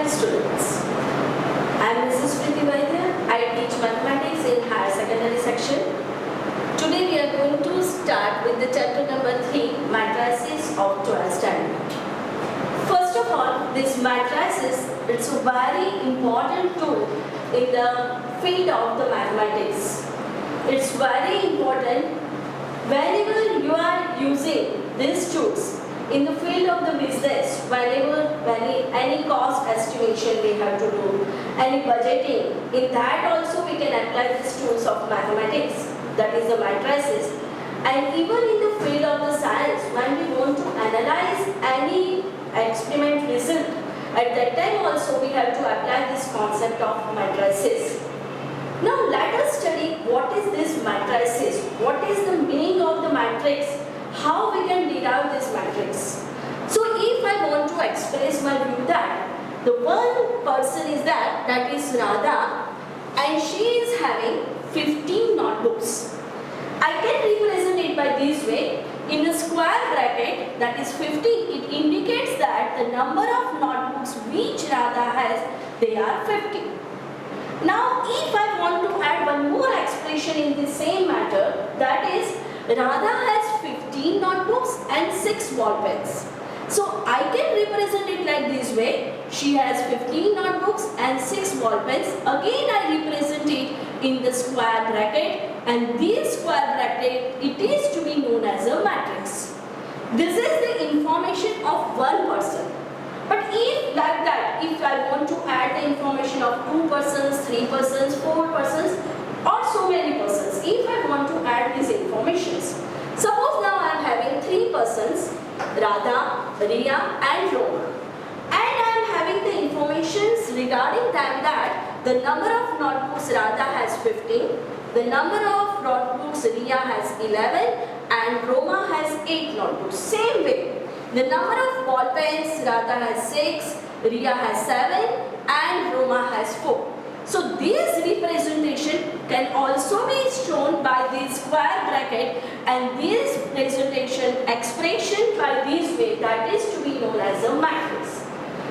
Hi students, I am Mrs. Priti Vaidya. I teach mathematics in higher secondary section. Today we are going to start with the chapter number 3, matrices of 12th standard. First of all, this matrices, it's a very important tool in the field of the mathematics. It's very important whenever you are using these tools in the field of the business, whenever any cost estimation we have to do, any budgeting, in that also we can apply these tools of mathematics, that is the matrices. And even in the field of the science, when we want to analyze any experiment result, at that time also we have to apply this concept of matrices. Now let us study what is this matrices, what is the meaning of the matrix, how we can derive this matrix. So if I want to express my view that the one person is that is Radha, and she is having 15 notebooks. I can represent it by this way. In a square bracket, that is 15, it indicates that the number of notebooks which Radha has, they are 50. Now if I want to add one more expression in the same matter, that is Radha has 15 notebooks and 6 ball pens. So I can represent it like this way. She has 15 notebooks and 6 ball pens. Again I represent it in the square bracket, and this square bracket, it is to be known as a matrix. This is the information of one person. But if like that, if I want to add the information of 2 persons, 3 persons, 4 persons, or so many persons, if I want to add these informations, suppose now I am having 3 persons, Radha, Riya and Roma, and I am having the informations regarding them that the number of notebooks Radha has 15, the number of notebooks Riya has 11 and Roma has 8 notebooks. Same way, the number of ball pens Radha has 6, Riya has 7 and Roma has 4. So this representation can also be shown by this square bracket, and this presentation expression by this way, that is to be known as a matrix.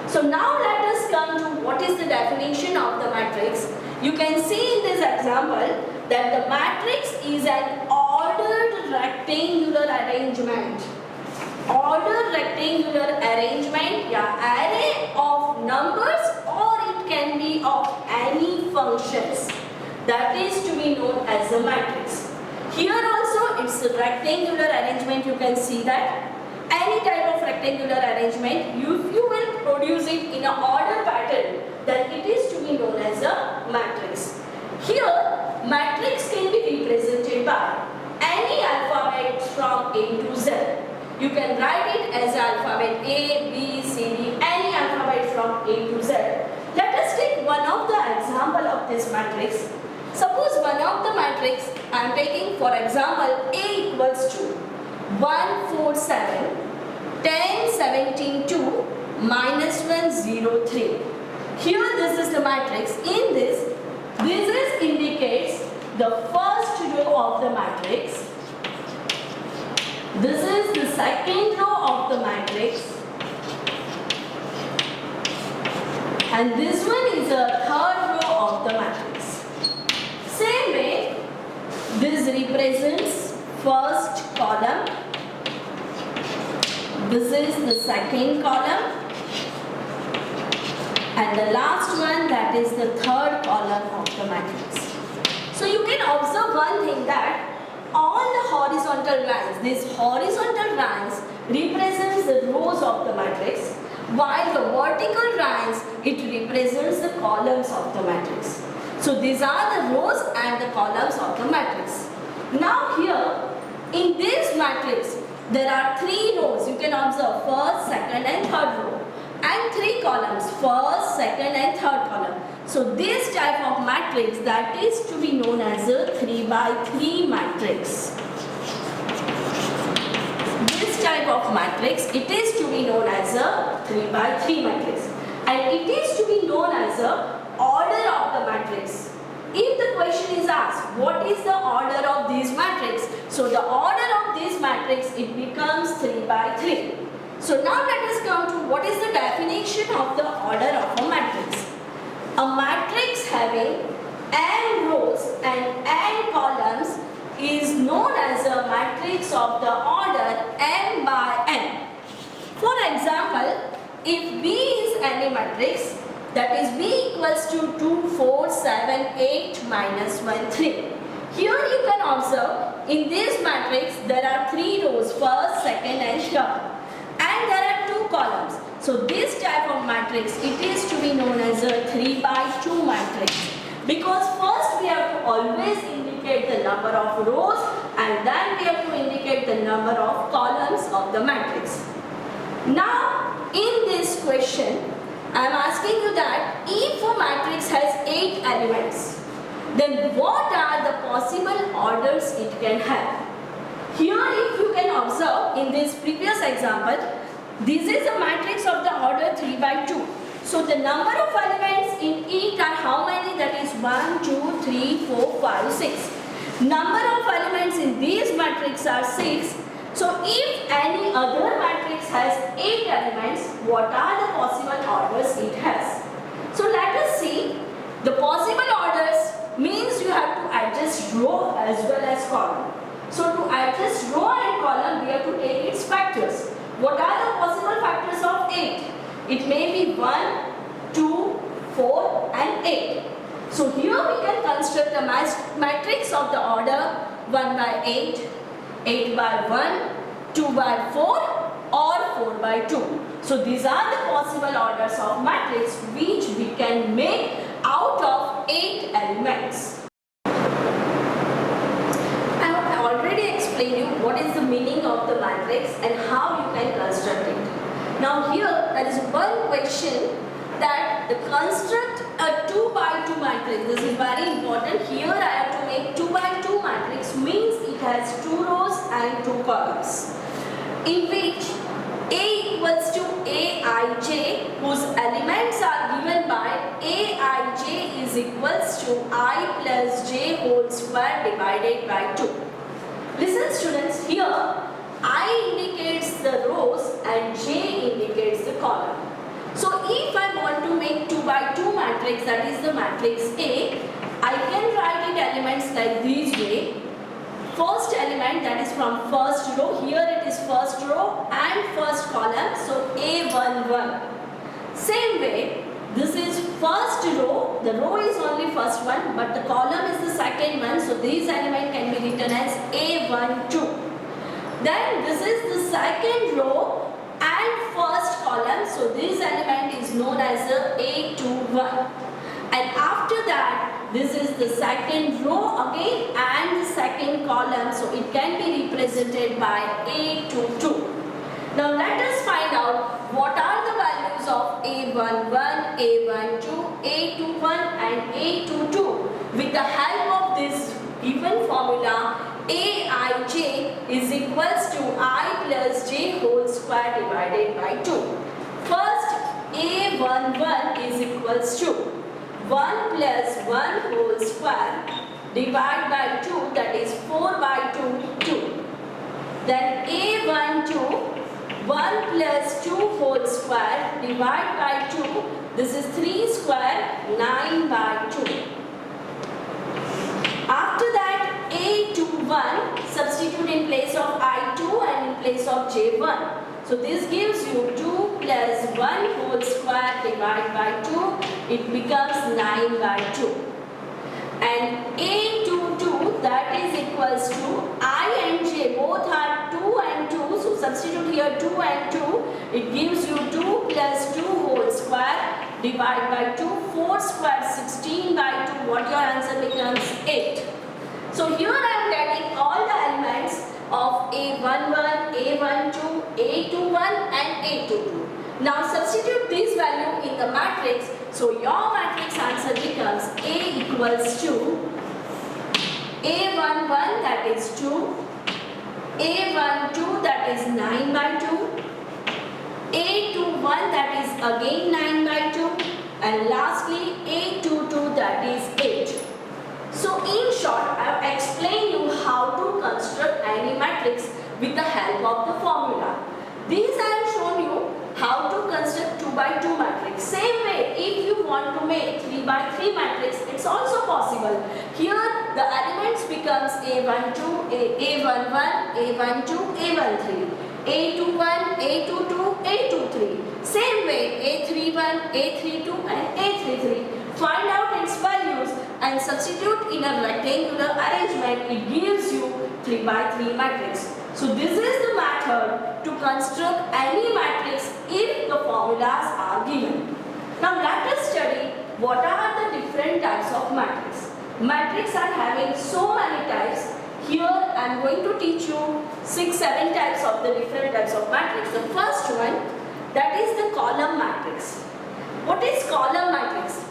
So now let us come to what is the definition of the matrix. You can see in this example that the matrix is an ordered rectangular arrangement. Ordered rectangular arrangement, yeah, array of numbers, or it can be of any functions, that is to be known as a matrix. Here also it's a rectangular arrangement. You can see that any type of rectangular arrangement, if you will produce it in an order pattern, then it is to be known as a matrix. Here matrix can be represented by any alphabet from A to Z. You can write it as alphabet A, B, C, D, any alphabet from A to Z. Let us take one of the example of this matrix. Suppose one of the matrix I am taking, for example, A equals to 1, 4, 7, 10, 17, 2, minus 1, 0, 3. Here this is the matrix. In this indicates the first row of the matrix. This is the second row of the matrix, and this one is the third row of the matrix. Same way, this represents first column, this is the second column, and the last one, that is the third column of the matrix. So you can observe one thing, that all the horizontal lines, these horizontal lines represents the rows of the matrix, while the vertical lines, it represents the columns of the matrix. So these are the rows and the columns of the matrix. Now here, in this matrix, there are 3 rows. You can observe first, second and third row, and 3 columns, first, second and third column. So this type of matrix, that is to be known as a 3 by 3 matrix. This type of matrix, it is to be known as a 3 by 3 matrix, and it is to be known as a order of the matrix. If the question is asked, what is the order of this matrix? So the order of this matrix, it becomes 3 by 3. So now let us come to what is the definition of the order of a matrix. matrix of the order m by n. For example, if B is any matrix, that is B equals to 2, 4, 7, 8, minus 1, 3. Here you can observe in this matrix there are 3 rows, first, second and third. And there are 2 columns. So this type of matrix, it is to be known as a 3 by 2 matrix. Because first we have to always indicate the number of rows and then we have to indicate the number of columns of the matrix. Now in this question, I am asking you that if a matrix has 8 elements, then what are the possible orders it can have? Here if you can observe in this previous example, this is a matrix of the order 3 by 2. So the number of elements in it are how many? That is 1, 2, 3, 4, 5, 6. Number of elements in this matrix are 6. So if any other matrix has 8 elements, what are the possible orders it has? So let us see. The possible orders means you have to adjust row as well as column. So to adjust row and column, we have to take its factors. What are the possible factors of 8? It may be 1, 2, 4 and 8. So here we can construct a matrix of the order 1 by 8, 8 by 1, 2 by 4 or 4 by 2. So these are the possible orders of matrix which we can make out of 8 elements. I have already explained you what is the meaning of the matrix and how you can construct it. Now here there is one question that the construct a 2 by 2 matrix. This is very important. Here I have to make 2 by 2 matrix means it has 2 rows and 2 columns, in which A equals to Aij, whose elements are given by Aij is equals to I plus j whole square divided by 2. Listen students, here I indicates the rows and j indicates the column. So if I want to make 2 by 2 matrix, that is the matrix A, I can write it elements like this way. First element, that is from first row, here it is first row and first column, so A11. Same way, this is first row, the row is only first one but the column is the second one, so this element can be written as A12. Then this is the second row and first column, so this element is known as the A21. And after that, this is the second row again and the second column, so it can be represented by A22. Now let us find out what are the values of A11, A12, A21 and A22. With the help of this given formula, Aij is equals to I plus j whole square divided by 2. First, A11 is equals to 1 plus 1 whole square divided by 2, that is 4 by 2, 2. Then A12, 1 plus 2 whole square divided by 2, this is 3 square, 9 by 2. After that, A21, substitute in place of I2 and in place of J1. So this gives you 2 plus 1 whole square divided by 2, it becomes 9 by 2. And A22, that is equals to I and J, both are 2 and 2, so substitute here 2 and 2, it gives you 2 plus 2 whole square divided by 2, 4 square 16 by 2, what your answer becomes 8. So here I am getting all the elements of A11, A12, A21 and A22. Now substitute this value in the matrix, so your matrix answer becomes A equals to A11, that is 2, A12, that is 9 by 2, A21, that is again 9 by 2, and lastly A22, that is 8. So in short, I have explained you how to construct any matrix with the help of the formula. These I have shown you how to construct 2 by 2 matrix. Same way, if you want to make 3 by 3 matrix, it's also possible. Here the elements becomes A12, A11, A12, A13, A21, A22, A23. Same way A31, A32 and A33. Find out its values and substitute in a rectangular arrangement. It gives you 3 by 3 matrix. So this is the method to construct any matrix if the formulas are given. Now let us study what are the different types of matrix. Matrix are having so many types. Here I am going to teach you 6-7 types of the different types of matrix. The first one, that is the column matrix. What is column matrix?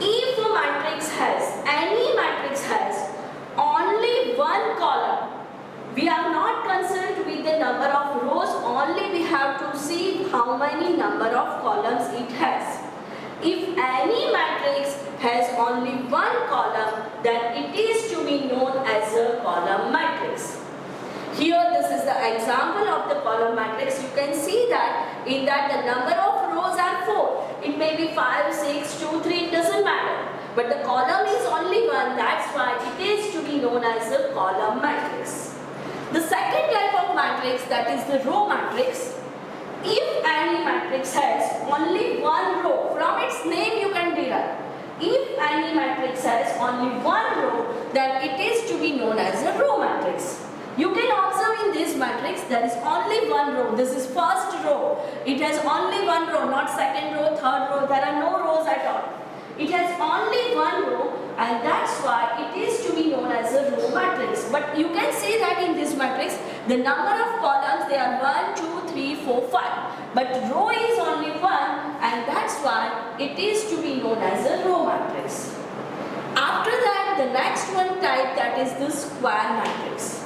If a matrix has, any matrix has only one column, we are not concerned with the number of rows, only we have to see how many number of columns it has. If any matrix has only one column, then it is to be known as a column matrix. Here this is the example of the column matrix. You can see that in that the number of rows are 4. It may be 5, 6, 2, 3, it doesn't matter. But the column is only one, that's why it is to be known as a column matrix. The second type of matrix, that is the row matrix. If any matrix has only one row, from its name you can derive. If any matrix has only one row, then it is to be known as a row matrix. You can observe in this matrix there is only one row. This is first row. It has only one row, not second row, third row. There are no rows at all. It has only one row, and that's why it is to be known as a row matrix. But you can see that in this matrix, the number of columns, they are 1, 2, 3, 4, 5. But row is only one, and that's why it is to be known as a row matrix. After that, the next one type, that is the square matrix.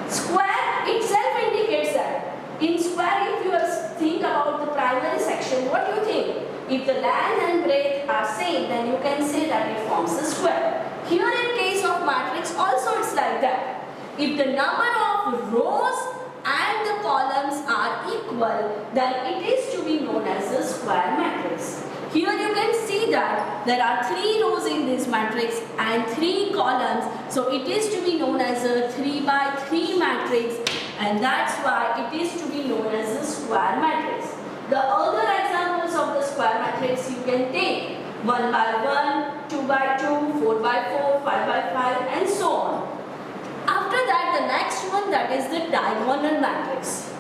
Square itself indicates that. In square, if you think about the primary section, what do you think? If the length and breadth are same, then you can say that it forms a square. Here in case of matrix, also it's like that. If the number of rows and the columns are equal, then it is to be known as a square matrix. Here you can see that there are 3 rows in this matrix and 3 columns. So it is to be known as a 3 by 3 matrix, and that's why it is to be known as a square matrix. The other examples of the square matrix you can take 1 by 1, 2 by 2, 4 by 4, 5 by 5 and so on. After that, the next one, that is the diagonal matrix.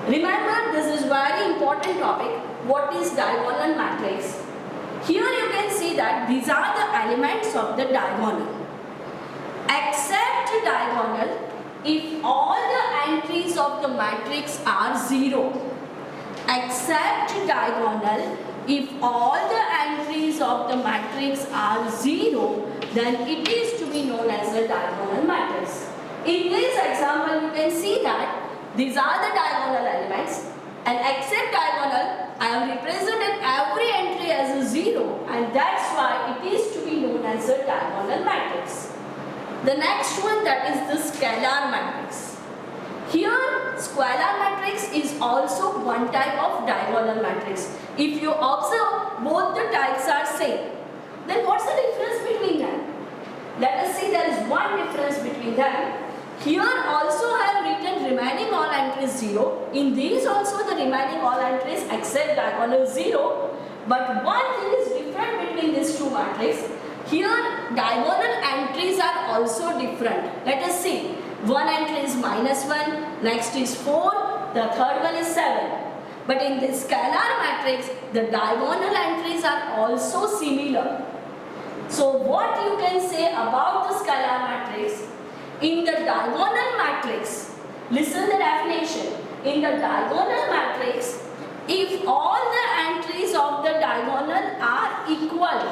Remember, this is very important topic. What is diagonal matrix? Here you can see that these are the elements of the diagonal. Except diagonal, if all the entries of the matrix are 0. Except diagonal, if all the entries of the matrix are 0, then it is to be known as a diagonal matrix. In this example, you can see that these are the diagonal elements, and except diagonal, I have represented every entry as a 0, and that's why it is to be known as a diagonal matrix. The next one, that is the scalar matrix. Here, scalar matrix is also one type of diagonal matrix. If you observe, both the types are same. Then what's the difference between them? Let us see, there is one difference between them. Here also I have written remaining all entries 0. In these also the remaining all entries except diagonal 0. But one thing is different between these two matrices. Here diagonal entries are also different. Let us see. One entry is -1, next is 4, the third one is 7. But in this scalar matrix, the diagonal entries are also similar. So what you can say about the scalar matrix? In the diagonal matrix, listen the definition. In the diagonal matrix, if all the entries of the diagonal are equal,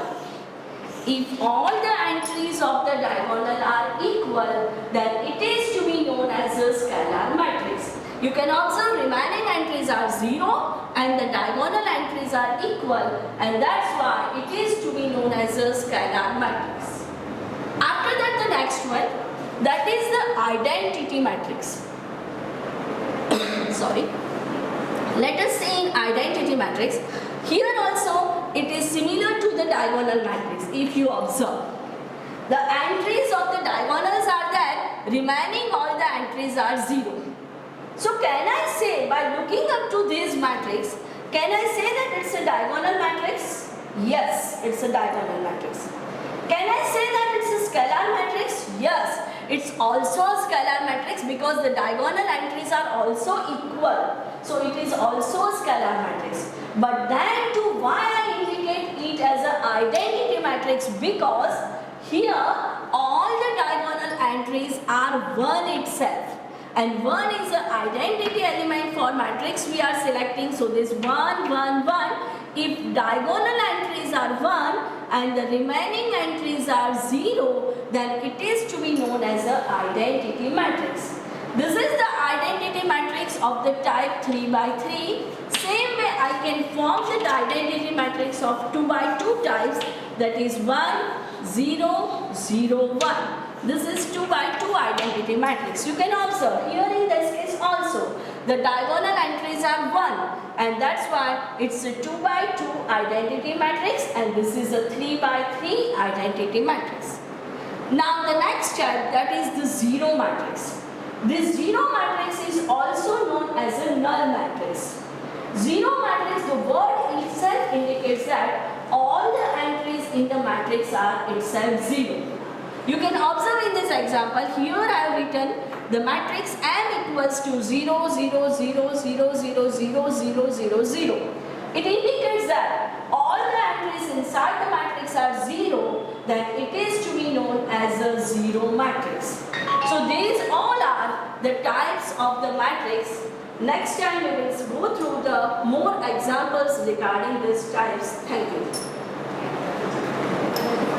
if all the entries of the diagonal are equal, then it is to be known as a scalar matrix. You can observe remaining entries are 0 and the diagonal entries are equal, and that's why it is to be known as a scalar matrix. After that, the next one, that is the identity matrix. Sorry. Let us see in identity matrix. Here also it is similar to the diagonal matrix if you observe. The entries of the diagonals are there, remaining all the entries are 0. So can I say, by looking up to this matrix, can I say that it's a diagonal matrix? Yes, it's a diagonal matrix. Can I say that it's a scalar matrix? Yes, it's also a scalar matrix because the diagonal entries are also equal. So it is also a scalar matrix. But then too, why I indicate it as an identity matrix? Because here all the diagonal entries are 1 itself. And 1 is an identity element for matrix we are selecting. So this 1, 1, 1. If diagonal entries are 1 and the remaining entries are 0, then it is to be known as an identity matrix. This is the identity matrix of the type 3 by 3. Same way I can form the identity matrix of 2 by 2 types, that is 1, 0, 0, 1. This is 2 by 2 identity matrix. You can observe here in this case also the diagonal entries are 1, and that's why it's a 2 by 2 identity matrix, and this is a 3 by 3 identity matrix. Now the next type, that is the 0 matrix. This 0 matrix is also known as a null matrix. 0 matrix, the word itself indicates that all the entries in the matrix are itself 0. You can observe in this example, here I have written the matrix M equals to 0, 0, 0, 0, 0, 0, 0, 0, 0. It indicates that all the entries inside the matrix are 0, then it is to be known as a 0 matrix. So these all are the types of the matrix. Next time we will go through the more examples regarding these types. Thank you.